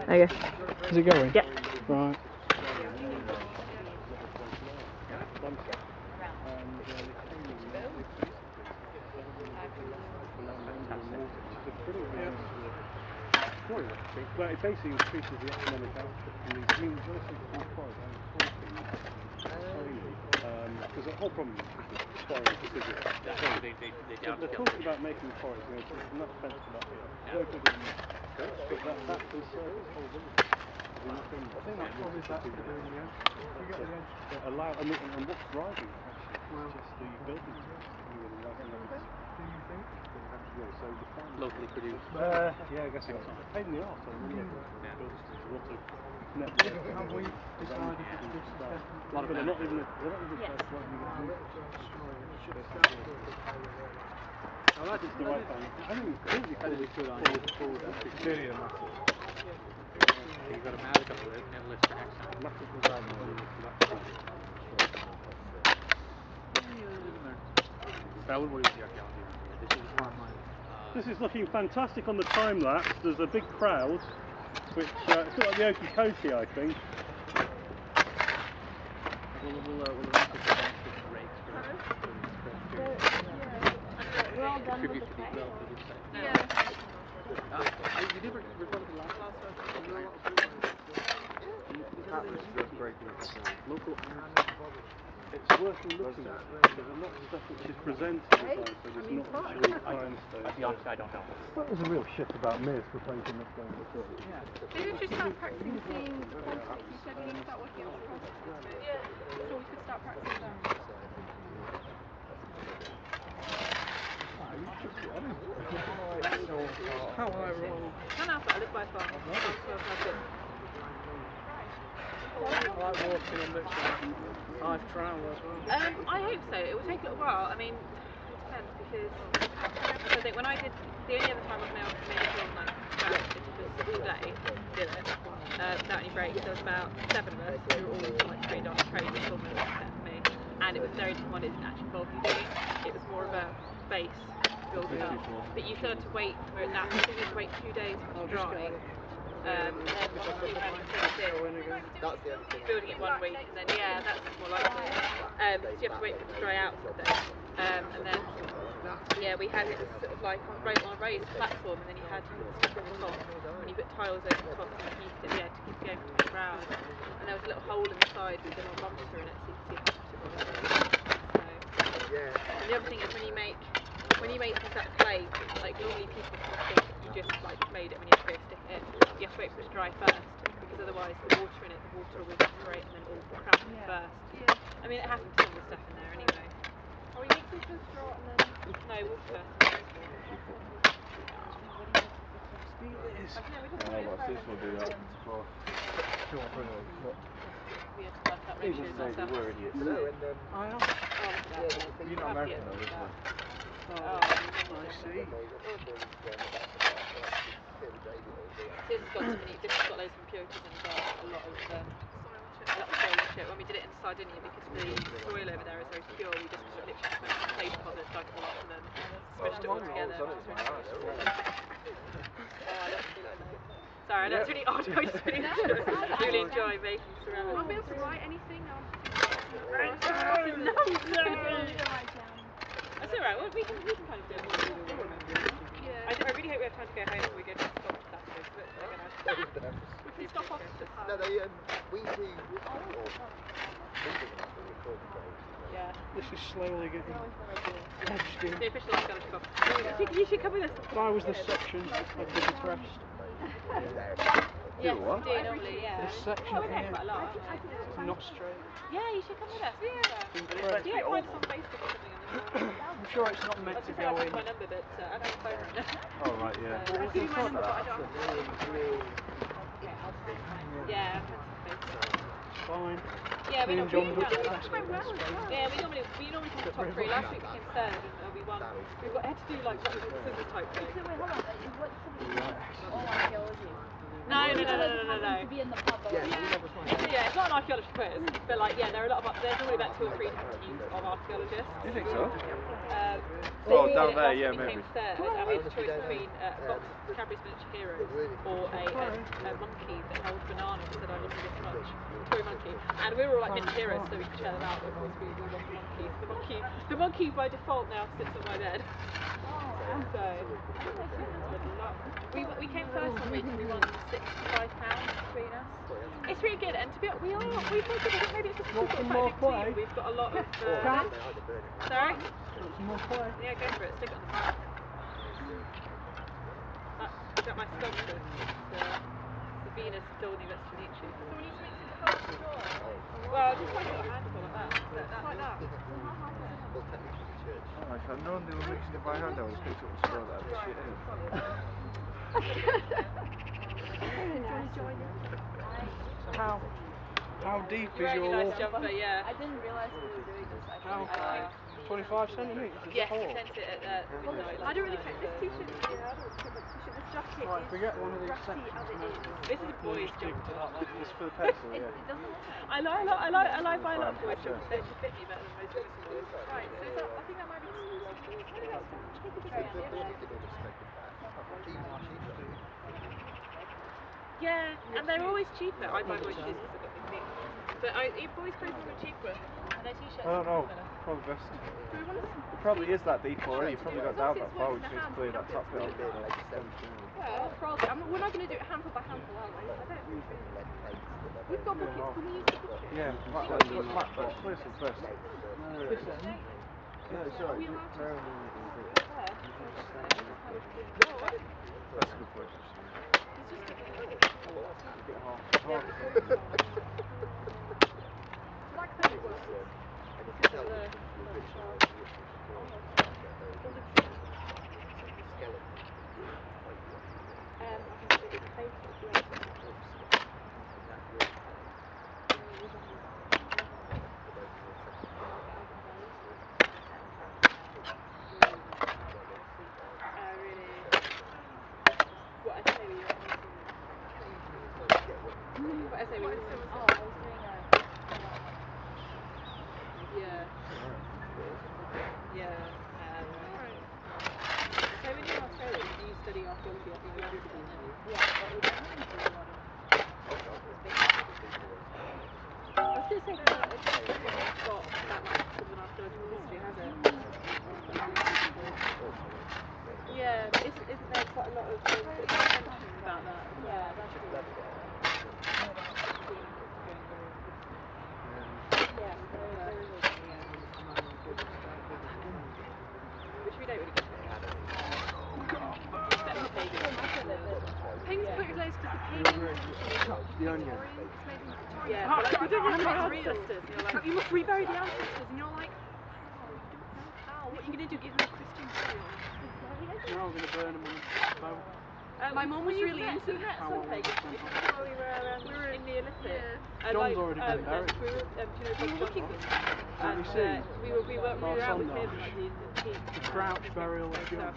There you go. Is it going? Yep. Right. Well, it basically increases the economic output from these. I mean, relative to the forest, tiny. Because the whole problem is forest decisions. They're talking about making the forest, you know, so there's enough fence for that here. Very good. But that conserves this whole village. I think that's probably better for doing the edge. You get the edge. Allow, and what's driving it actually? Well, just the building. Do you think? So locally produced. Yeah, I guess so. It's a pain in the arse on the lots of network. Have we decided that this is definitely... But they're not even yes. I like it's the right time. I think it's completely good on forward. It's really a massive. You've got a magic up there and list for next time. Massive design. But I wouldn't worry with the archaeology. This is part of mine. This is looking fantastic on the time lapse. There's a big crowd, which it's like the Okie I think. We're all done with the play. Yeah. You never recorded the last one. Local. It's worth looking at. There's a lot of stuff which is presented as so there's not much real time space. To be honest, I don't know. That was a real shit about Mears for thinking that's going to do. Maybe we should start practicing seeing the context. You said we need to start working on the context a bit. Yeah. So we could start practicing that. Hello everyone. No, but I live by a farm. I like walking on this one. I've travelled as well. I hope so. It will take a little while. I mean, it depends because I think when I did the only other time I've been able to make it feel like it was all day, did it without any breaks. There was about 7 of us who were all like trained on trades except for me, and it was very different. It didn't actually involve you doing. It was more of a base building up, but you still had to wait for that. I think you had to wait 2 days for it to dry. And then obviously having building it 1 week, and then that's more likely. So you have to wait for it to dry out for a day. And then we had this sort of like on a raised platform, and then you had stuff on the top, and you put tiles over the top to keep it to keep it going for 24 hours. And there was a little hole in the side with a little monster in it, so you could see how hot it was. And the other thing is when you make things out of clay, like normally people think you just like made it when you have to go stick it in. You have to wait for it to dry first, because otherwise the water will evaporate and then all cramp and burst. Yeah. I mean, it happens to some of the stuff in there anyway. Are we mixing for straw and then... No, water. This will do that. We had to work out ratios ourselves. We're idiots. I am. You're not American though, isn't it? Oh, I see. This has got loads of impurities in as well. A lot of soil and shit. When we did it in Sardinia, because the soil over there is very pure, we just literally went to clay deposits, dug them up, and then squished it all together. Sorry, that's really odd. I just really enjoy making ceramics. I'll be able to write anything. That's alright. Well, we can kind of do it. Yeah. I really hope we have time to go home before we go to Scotland Saturday, but again, we can stop off at the pub. No, we do. Yeah. This is slowly getting edged in. The official Scottish pub. You should come with us. If I was this section, I'd be depressed. Yes, we do normally, yeah. This section here is not straight. Yeah, you should come with us. Yeah, find us on Facebook or something. I'm sure it's not meant to go in. My number, but I don't have a phone right now. Oh right, yeah. I'll give you my number, but I don't have a phone. Yeah, It's fine. yeah, we John normally come top 3. Last week we came 3rd and we won. We had to do like rock, paper, scissors type thing. So wait, hold on. What's all archaeology? No. To be in the pub, Yeah, it's not an archaeology quiz, but like there are there's normally about 2 or 3 different teams of archaeologists. You think so? Down there, yeah, maybe. Third, and we had a choice between a box of Cadbury's Miniature Heroes or a monkey And we were all like missing heroes, so we could share them out. But of course, we lost the monkey. The monkey by default now sits on my bed. So we came first one week and we won £65 between us. It's really good, and to be honest, we've got good. Maybe it's just because we've got quite a big team. We've got a lot of. Sorry. Some more play. Yeah, go for it. Stick it on the fire. Is that my sculpture? It's the Venus Dolny Vespucci. So we need to make some colour straw. Well, just like a handful like that. Like that. Oh, if I'd known they were mixing it by hand, I would have picked up the straw that had shit in it. How deep is You're your a nice water? jumper, yeah. I didn't realise we were doing this. How? 25 centimetres as Yes, a we whole? sent it at midnight. I don't really care. This t-shirt, yeah, I don't care about t-shirt. This jacket Right, if we get one of these drafty sections as it now. is. This is a boy's jumper. It's for the pencil, It yeah. doesn't look like I like buying a lot of boys jumpers. They should fit me better than most Christian boys. Right, so is that, I think that might be Yeah, and they're always cheaper. I buy boys shoes because I've got big feet. But boys' clothes are cheaper. And their t-shirts. I don't know. Probably best. It probably is that deep already. You've probably got down that far. We just need to clear that top bit. well, probably. We're not going to do it handful by handful, are we? I don't think so. We've got buckets. Can we use the bucket? Yeah, let's clear some first. No, it's alright. That's a good point. Yeah, isn't there quite a lot of tension about that? Yeah, that's true. Which we don't really get Pagans put your clothes because the pagans The onion. yeah, but like, we don't have any ancestors. You must rebury the ancestors, and you're like, how? What are you going to do? Give them a Christian burial? No, we're going to burn them on the boat. My mum was really into met How some old pagans was while we were in the Olympics. John's already been buried. We were looking for Have you seen? we were out with him like The crouch burial of John.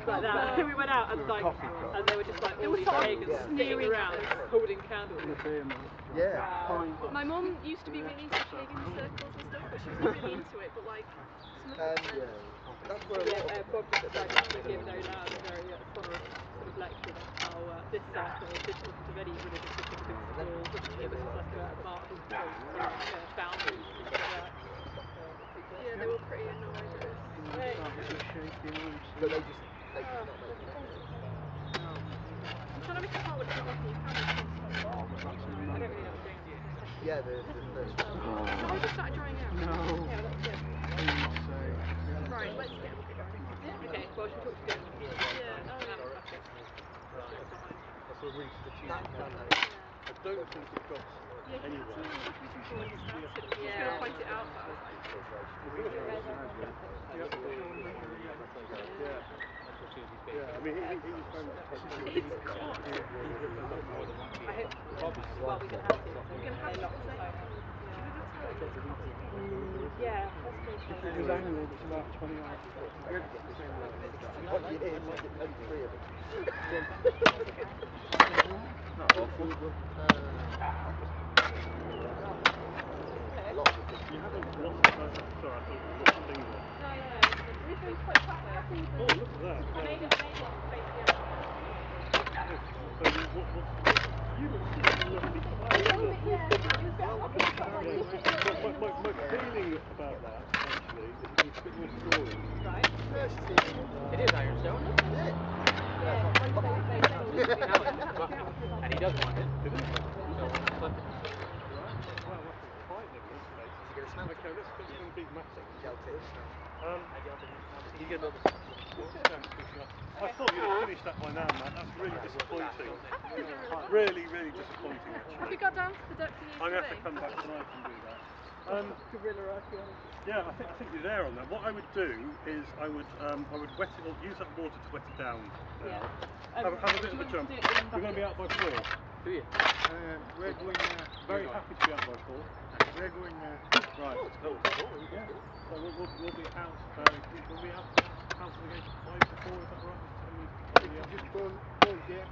like that. We went out and like, and they were just like all these pagans sneering around, holding candles. In a beer mill. Yeah. Fine. My mum used to be really into pagan circles and stuff, but she was not really into it, but like, some of the That's where a lot of Bob just decided to give very loud and very sonorous sort of lecture on how this cycle didn't look of any religious significance at all. It was just like a mark of boundaries and things like that. yeah, they were pretty annoyed at us. but they just they could not make it. I'm trying to make a part with the camera. I don't really know what's going on. Yeah, the first one. I just started drying out. No. Yeah, that's good. Right, let's get a bucket going. Okay, well, should we talk to Kiln? Yeah, oh yeah. That's a really strategic plan. I don't think it got Yeah, he had some really good reason for when he started. He was Yeah. going to point it out, but I was like, Yeah, I mean, he was very much it's caught. I hope, well, we can have it. We're going to have lock to the say, phone. should we go tell it? Yeah, let's go tell His angle was about 20 yards. What you hear was it only three of them. Not awful. A lot of the You haven't lost the phone. Sorry, I thought you lost the finger. Oh, look at that. Maybe, So, you look My feeling about that actually is it's a bit more story. Right. It is ironstone. And he does want it. It is. So, flip it. Right. Well, that's frightening in this case. Okay, let's go and beat maths. You get another. I thought you'd have finished that by now, Matt. That's really disappointing. Really, really disappointing, Have actually. you got down to the depth you need I'm going to to have to come back tonight and do that. Guerrilla archaeology. Yeah, I think you're there on that. What I would do is I would wet it or use that water to wet it down now. Have a bit of a jump. We're going to be out by 4. Do you? We're going Very happy to be out by 4. we're going Right. Oh, Yeah. So we'll be out. We'll be out of the gate at 5 to 4. Is that right? if you just go there,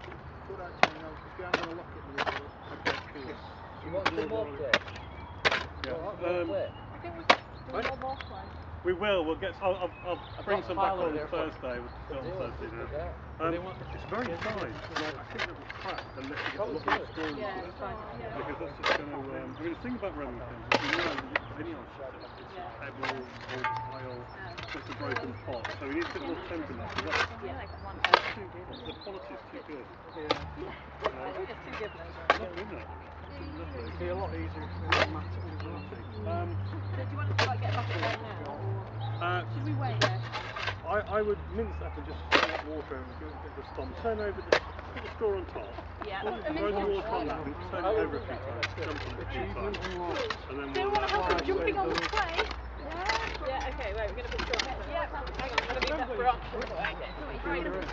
put that thing out, because I'm going to lock it with it. Okay, cool. You want some more play? Yeah. I think we can do more play. We will. We'll get. I'll bring some back on Thursday. We'll film Thursday now. It's very tight. I think that will crack unless you get a lot more storm. Yeah, it's fine. Because that's just going to. I mean, the thing about Roman kilns is you know that any architect, it's pebble, old tile, it's a broken pot. So we need a bit more temp in that. The quality is too good. I think it's too good now. Lovely, isn't it? Lovely. It'd be a lot easier if we had maths. So do you want us to like get back at right now? Should we wait? I would mince that and just throw that water over, give it a bit of a stomp. Turn over put the straw on top. Yeah. Throw the water on that and turn it over a few times, jump on it a few times. And then Do you want to help us jumping on the play? Yeah, okay, wait, we're going to put straw on it. Yeah, hang on, I'm going to move that branch. Right,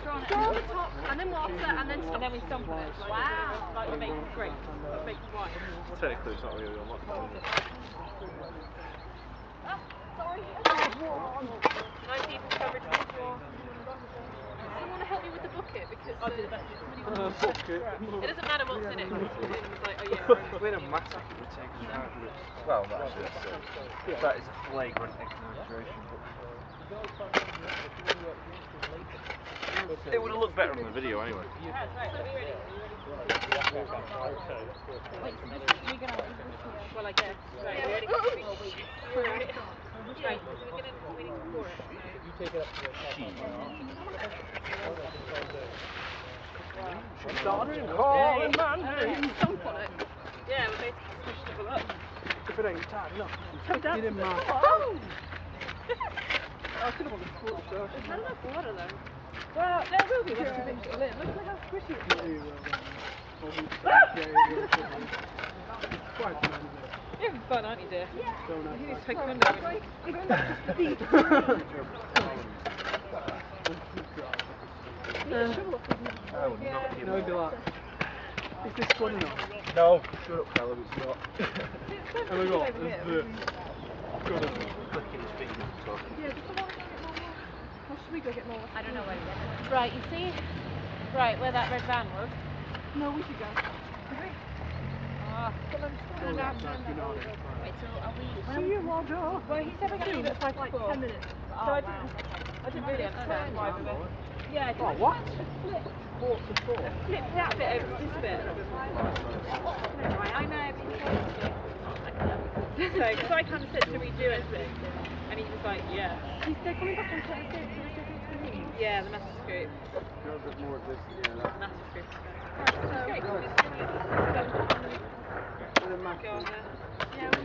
straw on the top, and then water, and then And then we stomp on it. Wow. Like we make grapes, like baked wine. Technically, it's not really unlocked. sorry. 19 coverage of straw. I want to help you with the bucket because I'll do the best. Bucket. It doesn't matter what's in it. It's like, oh yeah. We're a massive take us out of it. Well, that is a flagrant exaggeration, but it would have looked better on the video anyway. That's right, so we ready. Well, I guess. Right, you ready? Right. Right, so we need to pour it. You take it up to the top. Starting calling my name. Stomp on it. Yeah, we're basically squishing it all up. If it ain't tight enough. Get in, man. Oh! I could have on the sport stuff. There's not enough water though. Well, there will be once we finish it all in. Look at how squishy it is. Quite fun, isn't it? You're having fun, aren't you, dear? So nice. You need to take fun now. I'm going back to the beach. No, it'd be like, is this fun enough? No, shut up, Callum, it's not. And we got, there's the, got a Clicking his fingers and talking. Yeah, does someone get more water? Or should we go get more water? I don't know where to get it. Right, you see? Right, where that red van was. No, we should go. Ah. Wait, so are we... See you, Roger. Well, he said we're going to leave at like 10 minutes. So I didn't really understand why we were... Yeah, Oh, what? flip that bit over to this bit. I know, but he told us to. So, because I kind of said, should we do anything? And he was like, yeah. They're coming back on Thursday. Yeah, the massive scoop. Got a bit more of this, Massive scoop. Right, Okay, With a massive. go on then. yeah, well,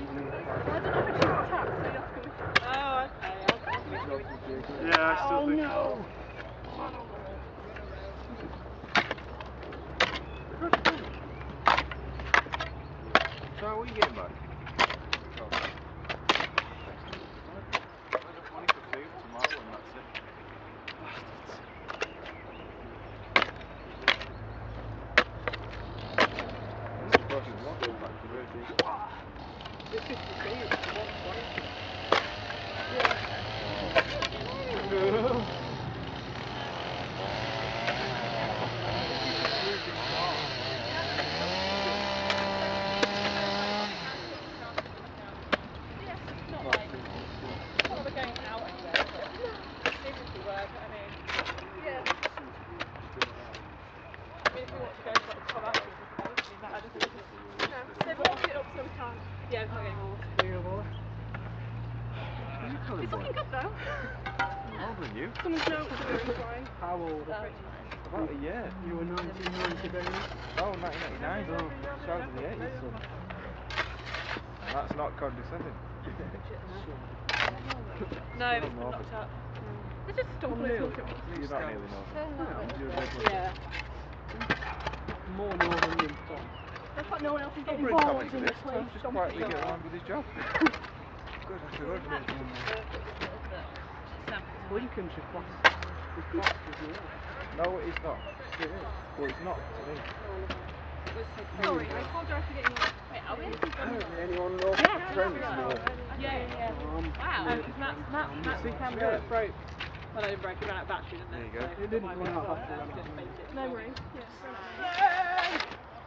I don't know if it's your tap, so you have to go with Oh, okay. Yeah, I still think. no! So how are we getting back? Money for food tomorrow and that's it. If we want to go to like the club after, They've locked it up so we can't. Yeah, it's not getting more. It's looking good though. Older than you. Someone's notes are very flying. How old? About a year. You were 1990 baby. Oh, 1999. Oh, sounds in the 80s. So. That's not condescending. No, it's been knocked up. It's just a stumble. It's not too much. You're not nearly normal. You're a red one. Yeah. More northern than Tom. That's like no one else is getting Bring comment involved to in this. the place. Tom's just quietly getting on with his job. Good, I should go to it. Lincolnshire class. It's classed as well. No, it's not. It is. Well, it's not to me. Sorry, I apologise for getting you. Wait, are we? Anyone know? Yeah. Wow. Because Matt's camera broke. Well, I didn't break it, ran out of battery, didn't it? There you go. It didn't run out after that. Memory. Yeah.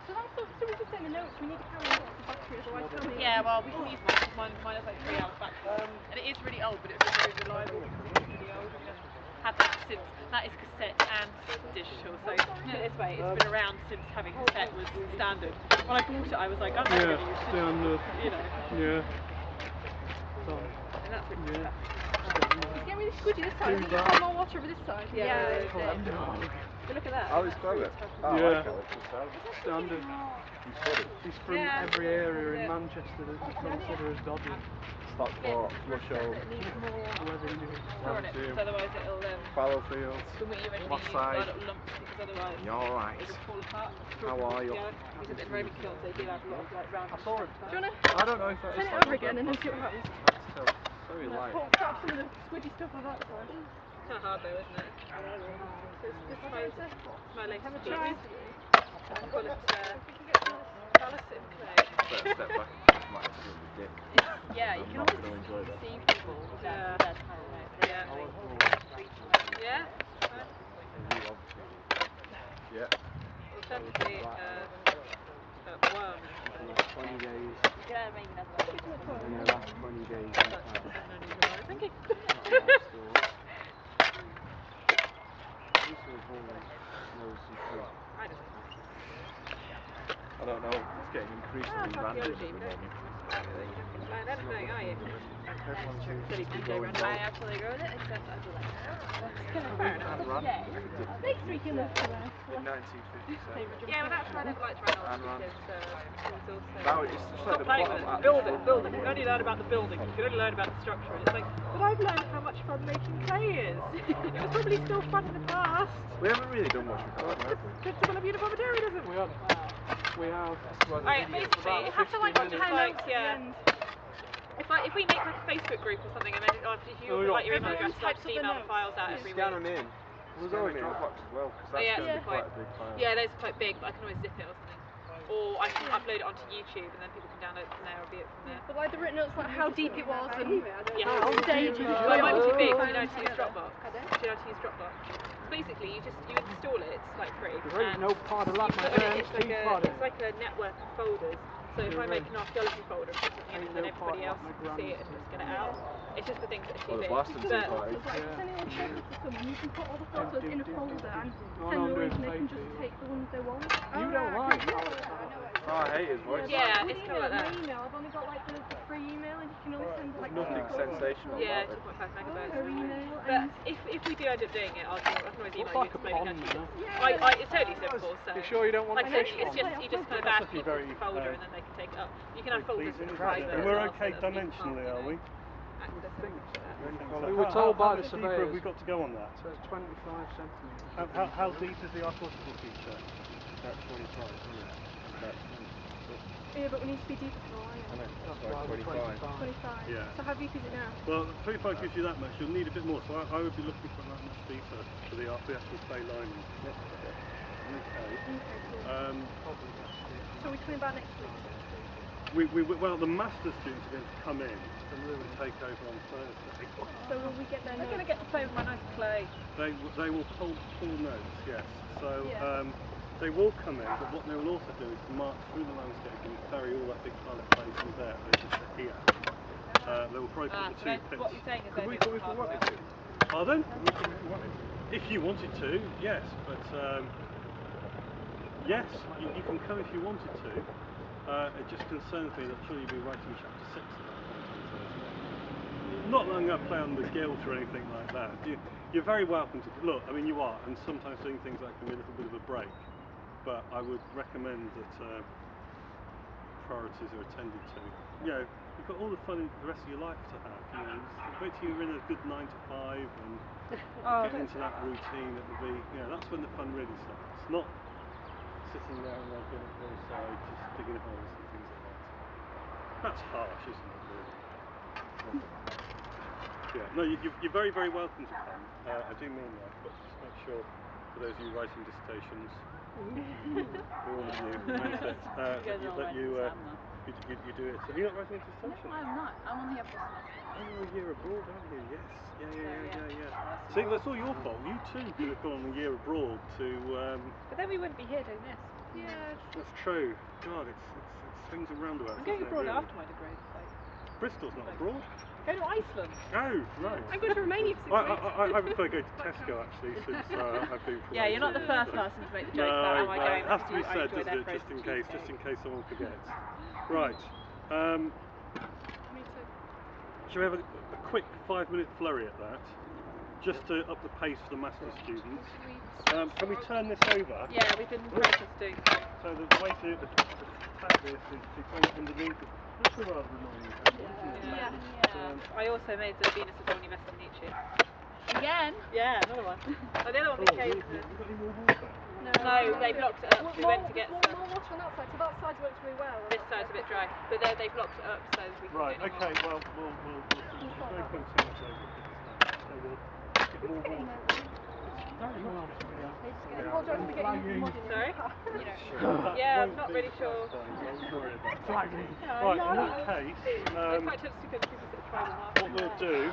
So that's what we just saying the notes. We need to carry on the battery, otherwise tell me. Yeah, well, we can use mine. Mine has like 3 hours battery. And it is really old, but it's very reliable. It's really old. Had that since, that is cassette and digital, so put it this way, it's been around since having cassette was standard. When I bought it I was like, I'm not going to use standard. you know. Yeah. And that's really tough. It's getting really squidgy this side. Can you pour more water over this side? Yeah. But look at that. Oh, it's clever. Oh, I Yeah. like it. It's just Standard. He's funny. He's from every area in Manchester that you consider as dodgy. Stockport, Rushoe, Because otherwise it'll Fallowfield. when you really What use side? little lumps, because otherwise You're alright. it will fall apart. How are you? Yeah, because in Roman kilns they do have a lot of like round. I saw it. Do you want I don't know if that to is turn it over again and then see what happens? very light. Put out some of the squidgy stuff on that side. It's kind of hard though, isn't it? Just try to My latest have a try. I call it Palace in clay. Better step back and check my absolutely dick. Yeah, you I'm can not always going to enjoy that. see people. Yeah. Yeah. Yeah. Alternatively, worm. 20 days. Yeah, maybe that's And the last 20 days. Thank you. I don't know. It's getting increasingly random at the moment. You don't learn anything, are you? Everyone seems So you to can be go going around. I absolutely agree with it, except I feel like and ran. next week in the summer. In 1957. yeah, well that's why I never liked Reynolds And run. because it was also Now it's just like the playing bottom with it. at Build the it, front. build it. You can only learn about the building. You can only learn about the structure. And it's like, but I've learned how much fun making clay is. It was probably still fun in the past. We haven't really done much with that, have we? Principle of uniformitarianism. We have. We have. Alright, basically, You have to like just pen like, out at yeah. the end. If we make like a Facebook group or something, and then if you Oh, like your email everyone address, types just up the email the notes. files out every Scan week. them in. There's only Dropbox as well, because that's yeah, going to be quite- quite a big file. Yeah, those are quite big, but I can always zip it or something. Or I can upload it onto YouTube, and then people can download it from there or view it from there. But like the written notes, like how deep it was and Yeah. stages. Well, it might be too big. Do you know how to use together. Dropbox? Do you know how to use Dropbox? Basically, you install it. It's like free. There ain't no part of you that, my put it- friend. it's like a network of folders. So if I make an archaeology folder and put something in it, then everybody else can see it and just get it out. It's just for things that are too Oh, the big. blasted But- party. It's like if anyone sends it to someone, you can put all the photos in a folder and No, send I'm them away doing and they can safety. just take the ones they want. You don't like Oh, I hate his voice. Yeah, With it's kind of like my that. email, I've only got like the free email and you can only send like Nothing sensational Yeah, about it. 2.5 megabytes. per email. But And if we do end up doing it, I can always email you like to a maybe pond, how to use man. it. It's totally simple. So, You sure you don't want like I to said, fish it's on? just you just kind of That's add actually people to very, the folder and then they can take it up. You can have folders that are private. And as we're well, okay so that people dimensionally, can't, are we? access it. Well, We were told by the how much deeper have surveyors. we got to go on that? So it's 25 centimetres. How deep is the archaeological feature? About 25, isn't it? About 20. yeah, but we need to be deeper for the line. I know. That's Like why we're 25. 25. Yeah. So how deep is it now? Well, 25 gives you that much. You'll need a bit more, so I would be looking for that much deeper for the actual clay lining. Okay. Okay, cool. probably best. So we're coming back next week. Well, the master students are going to come in and take over on Thursday. So will we get their I'm notes? going to get to play with my nice clay. They will pull notes, yes. So Yeah. they will come in, but what they will also do is mark through the landscape and carry all that big pile of clay from there over to here. They will probably put the two pits. What you're saying is Could we they're come if we wanted to? Pardon? Could we come if we wanted to? If you wanted to, yes, but Yes, you can come if you wanted to. It just concerns me that surely you'll be writing chapter 6 at that point on Thursday. Not that I'm going to play on the guilt or anything like that. You're very welcome to look. I mean, you are, and sometimes doing things like can be a little bit of a break. But I would recommend that priorities are attended to. You know, you've got all the fun in the rest of your life to have. You know, wait till you're in a good 9 to 5 and get into that routine. It'll be, you know, that's when the fun really starts. Not sitting there and looking at the side, just digging holes and things like that. That's harsh, isn't it? Really? Yeah. No, you're very, very welcome to come. I do mean that, but just make sure for those of you writing dissertations. All of you, you do it. So you're not writing a dissertation? No, I'm not. I'm only here for a semester. Oh, you're a year abroad, aren't you? Yes. Yeah. See, that's all your fault. You too could have gone a year abroad to. But then we wouldn't be here doing this. Yeah. That's true. God, it's swings and roundabouts. I'm going isn't it, abroad really? after my degree. So. Bristol's not abroad. Go to Iceland. Oh, right. I'm going to Romania for 6 weeks. I prefer go to Tesco actually, since I've been. Yeah, you're not the first person to make the joke about am I going. It has to be I said, enjoy doesn't their it? Just in case someone forgets. Right. Me too. Shall we have a quick 5-minute flurry at that, just to up the pace for the master's students? Can we turn this over? Yeah, we've been protesting. So the way to attack this is to turn it underneath. That's a rather annoying thing, isn't it? Yeah. I also made the Venus of Only Nietzsche. Again? Yeah, another one. Oh, the other one we came to. You got any more water? No, they blocked it up. We went to get some. More water on that side, so that side works really well. This side's a bit dry, but they blocked it up so we can Right, do okay, well, we'll don't put too much over it. So we'll get more water. It's very mild to me. Sorry? Yeah, I'm not really sure. Don't worry about it. Right, in that case, I'm quite tempted to go to people that try them out. what we'll do.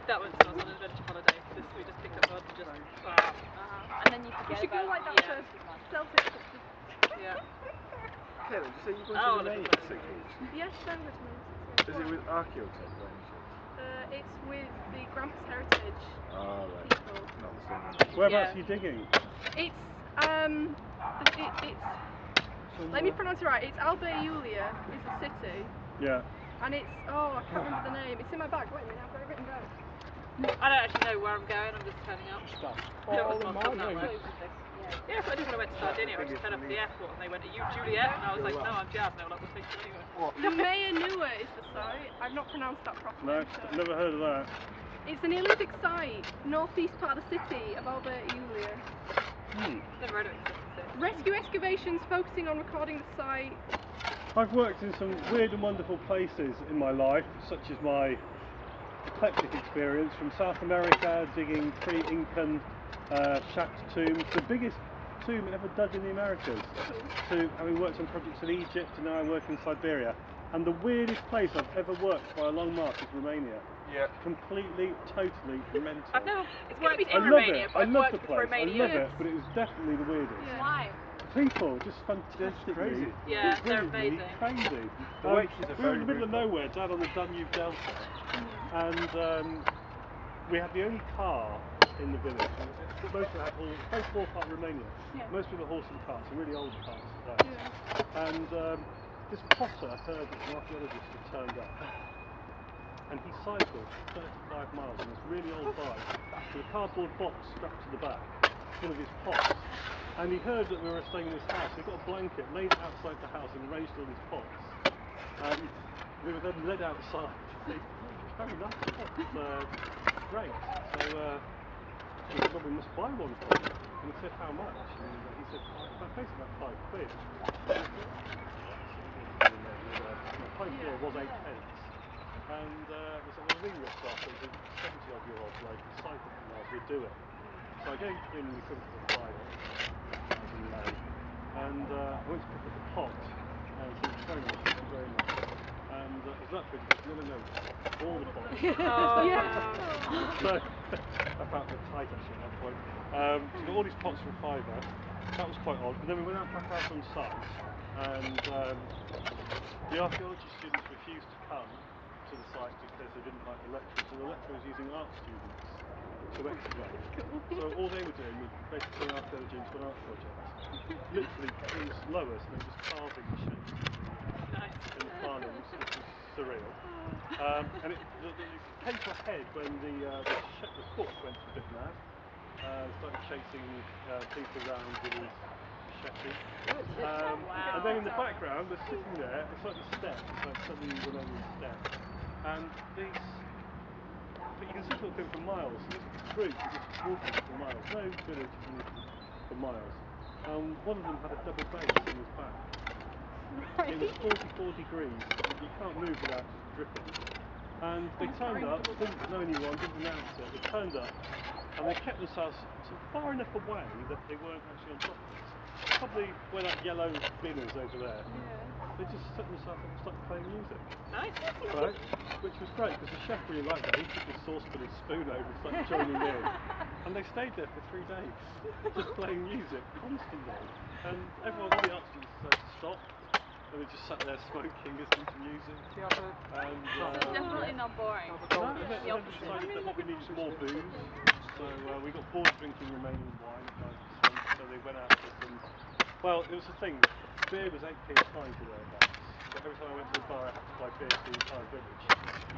That was when I was on an adventure holiday. We just picked up one and just. And then you forget. You should go like that yeah. for Celtic. Yeah. Kiln, did you say you're going Oh, to Romania for 6 weeks? Yes, so with me. Is it with archaeology by any chance? It's with the Grampus Heritage Ah, right. people. Not the same. Whereabouts are you digging? It's let me pronounce it right. It's Alba Iulia is a city. Yeah. And it's I can't remember the name. It's in my bag. Wait a minute, I've got it written down. I don't actually know where I'm going. I'm just turning up. Yeah, so I did when I went to Sardinia. I just turned up at the airport and they went, "Are you Juliet?" And I was like, "No, I'm Jazz." And they were like, "We'll take you anyway." Manor is the site. I've not pronounced that properly. No, so. I've never heard of that. It's a Neolithic site, northeast part of the city of Alba Iulia. Never heard of it. Rescue excavations focusing on recording the site. I've worked in some weird and wonderful places in my life, such as my eclectic experience from South America, digging pre-Incan shaft tombs, the biggest tomb ever dug in the Americas, to having worked on projects in Egypt, and now I work in Siberia. And the weirdest place I've ever worked by a long mark is Romania. Yeah. Completely, totally mental. I've never worked in I love Romania, it. but I I've love worked the with place. Romania. I love it, but it was definitely the weirdest. Yeah. Why? People, just fantastically crazy. Yeah, they're incredibly amazing. crazy. The waitresses are We were very in the middle of rude. nowhere, down on the Danube Delta, and we had the only car in the village. Most people had horses. Very poor part of Romania. Yeah. Most people had horses and carts, some really old cars at that. Yeah. And this potter heard that an archaeologist had turned up, and he cycled 35 miles on this really old bike with a cardboard box strapped to the back, full of his pots. And he heard that we were staying in this house. He got a blanket, laid it outside the house, and arranged all his pots. And we were then led outside to see very nice pots. Great. So we said, well, we must buy one for you. And he said, how much? And he said, basically about £5. The price here was 8 pence. And we said, well, really ripped off. It was a 70-odd-year-old bloke, he cycled for miles, we'd do it. So I gave him the equivalent of a fiver, and I went to pick up the pot, and he said, very much, thank you very much. And it was that big, no, all the pots. So I found it tight actually at that point. So we got all these pots for a fiver. That was quite odd. And then we went back out on site, and the archaeology students refused to come to the site because they didn't like the lecturer, so the lecturer was using art students to excavate. So all they were doing was basically archaeology into an art project. Literally, it was lowest, and they were just carving shapes in the panels, which was surreal. And it came to a head when the court went a bit mad. Started chasing people around with his machete. And then in the background, they're sitting there, it's like the steps, like suddenly you went over the steps. And these, but you can see them for miles. This group is just walking for miles, no village for miles. One of them had a double bass on his back. It was 44 degrees, you can't move without dripping. And they turned up, didn't know anyone, didn't announce it, they turned up, and they kept themselves far enough away that they weren't actually on top of us. Probably where that yellow bin is over there. They just set themselves up and started playing music. Nice. Right? Which was great, because the chef really liked that. He took his saucepan and spoon over and started joining in. And they stayed there for 3 days, just playing music constantly. And everyone, all the artists stopped. And they just sat there smoking, listening to music. And, It's definitely not boring. no, they decided that what we needed was more booze. So we got bored drinking Romanian wine at 9%. So they went out for some. Well, it was the thing. Beer was 8p a pint or thereabouts. But every time I went to the bar, I had to buy beer for the entire village.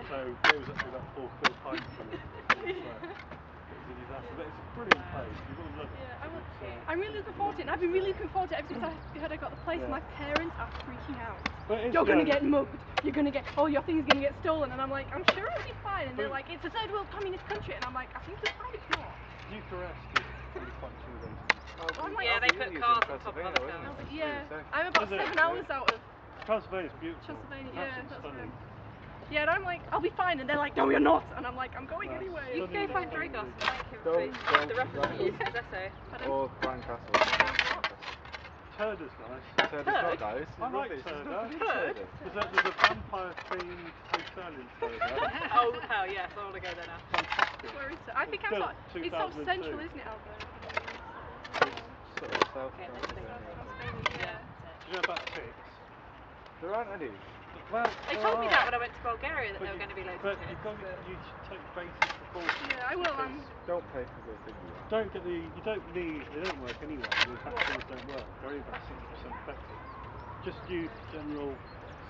So beer was actually about 4 quid a pint for me. It was a disaster. But it's a brilliant place. You will love it. I'm really looking forward to it, and I've been really looking forward to it ever since I heard I got the place. My parents are freaking out. You're going to get mugged. You're going to get, oh, your thing's going to get stolen. And I'm like, I'm sure it'll be fine. And they're like, it's a third world communist country. And I'm like, I think it's fine, it's not. Bucharest is really quite intimidating. Yeah, they put cars on top of other cars. Yeah, I'm about 7 hours out of Transylvania's beautiful. Transylvania, that's stunning. right. Yeah, and I'm like, I'll be fine. And they're like, no, you're not. And I'm like, I'm going anyway. You can go find Dragos and thank him for the references to his essay. Or Grand Castle. Turda's nice. Turda's not nice. I like Turda. There's a vampire-themed hotel in Turda. Oh hell yes, I want to go there now. Fantastic. Where is it? I think I'm Built sort, it's sort of 2002. central, isn't it, out there? Sort of South Transylvania. Yeah. Do you know about ticks? There aren't any. Well, They told me that when I went to Bulgaria that there were going to be loads of but ticks. you should take basic precautions. Yeah, I will. Don't pay for the thing you want. Don't get the, you don't need, they don't work anyway, the vaccines don't work, they're only about 60% effective. Just use general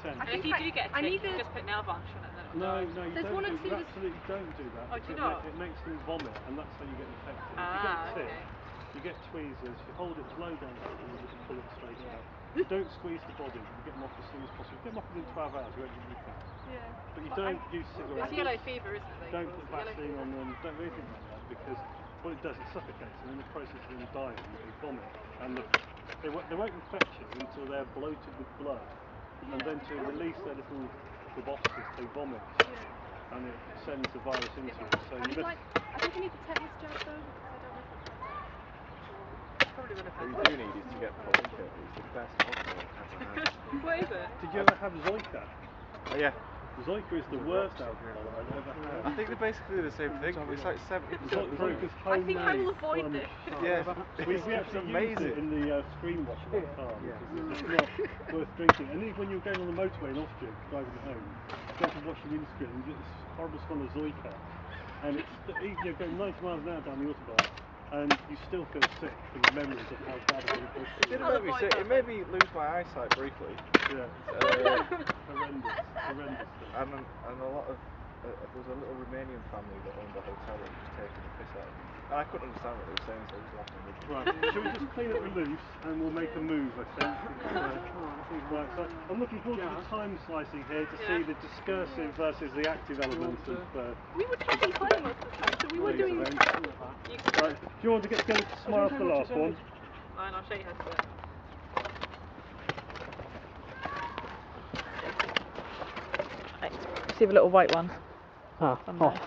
scent. And if you do get a tick, you just put nail varnish on it and then it'll No, die. no, you don't do, you absolutely don't do that. Oh, do you not? It makes them vomit and that's how you get infected. If you Ah, get a tick, okay. you get tweezers, you hold it as low down as possible and just pull it straight out. Don't squeeze the body, you get them off as soon as possible. Get them off within 12 hours, you won't get anything. Yeah. But you don't use cigarettes. It's yellow fever, isn't it? Don't put vaccine on them, don't do anything like that because what it does, it suffocates them in the process of them dying, they vomit. And they won't infect you until they're bloated with blood. And then to release their little proboscis, they vomit. And it sends the virus into you. So you just... I think you need the tetanus jab though, because I don't know if it's like Probably would have What had you do need is to get Polika. It's the best hospital I've ever had. What is it? Did you ever have Zoika? Oh, yeah. Zoika is the worst alcohol I've ever had. I think they're basically the same thing. It's like 70%. Zoika's I think I will homemade avoid from this. Yeah. We actually used it in the screen wash of our car because it's not worth drinking. And even when you're going on the motorway in Austria driving home, you have to wash your windscreen and you get this horrible smell of Zoika. And it's you're going 90 miles an hour down the autobahn and you still feel sick from the memories of how bad it was. It made me sick. It made me lose my eyesight briefly. Yeah. Horrendous stuff. And a lot of there was a little Romanian family that owned a hotel that was just taking the piss out of me. And I couldn't understand what they were saying, so I was laughing with them. Right, shall we just clean up the loose and we'll make a move, I think. Right, so I'm looking forward to the time slicing here to see the discursive versus the active elements of... we were talking playing most of the time, so we were doing... Right, do you want to get together to smile for the last one? Fine, I'll show you how to do it. Receive a little white one. Ah, off.